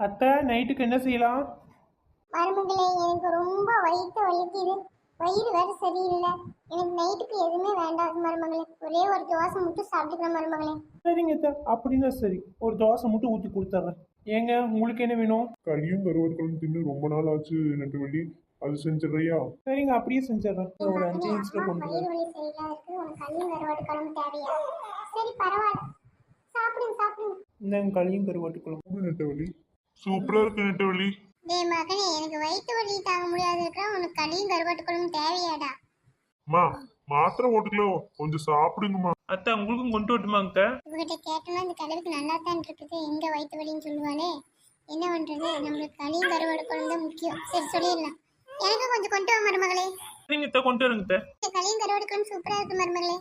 அத்தை நைட்டுக்கு என்ன செய்யலாம்? மருமகளே, எனக்கு ரொம்ப வயிற்று வலிக்குது. வயிறு வேற சரியில்லை. எனக்கு நைட்டுக்கு எதுவுமே வேண்டாம் மருமகளே. ஒரே ஒரு தோசை மட்டும் சாப்பிட்டுக்கிறேன் மருமகளே. சரிங்க அத்தை, அப்படின்னா சரி, ஒரு தோசை மட்டும் ஊற்றி கொடுத்துட்றேன். ஏங்க உங்களுக்கு என்ன வேணும்? களியும் கருவாட்டுக்குழம்பு தின்னு ரொம்ப நாள் ஆச்சு நெட்டவள்ளி. அது செஞ்சிடறியா? சரிங்க, அப்படியே செஞ்சிடறேன். என் ஒரு மகனே, 5 நிமிஷத்துல அம்மா கொண்டு வயிறு வரேன். வலி சரியில்லாத இருக்கு. உனக்கு களியும் கருவாட்டு குழம்பு தேவையா? சரி, பரவாயில்ல, சாப்பிடுங்க சாப்பிடுங்க. இந்தாங்க களியும் கருவாட்டுக்குள்ள. நெட்டவள்ளி சூப்பரா இருக்கு நெட்டவள்ளி. டேய் மகனே, எனக்கு வயிற்று வலி தாங்க முடியாது இருக்கிற உனக்கு களியும் கருவாட்டு குழம்பு தேவையாடா? மா மாத்திரை போட்டுக்கலோ, கொஞ்சம் சாப்பிடுங்கம்மா. அத்தை உங்களுக்கும் கொண்டு வரட்டுமாங்க அத்தை? இவகிட்ட கேட்டோம்னா இந்த கிழவிக்கு நல்லா தான் இருக்குது, எங்க வயிற்று வலின்னு சொல்லுவாளே. என்ன பண்றது, நம்மளுக்கு களியும் கருவாடு குழம்பு தான் முக்கியம். சரி, சொல்லிடலாம். எனக்கு கொஞ்சம் கொண்டு வா மருமகளே. சரிங்க அத்தை, கொண்டு வரேங்க அத்தை. இந்த களியும் கருவாடு குழம்பு சூப்பரா இருக்கு மருமகளே.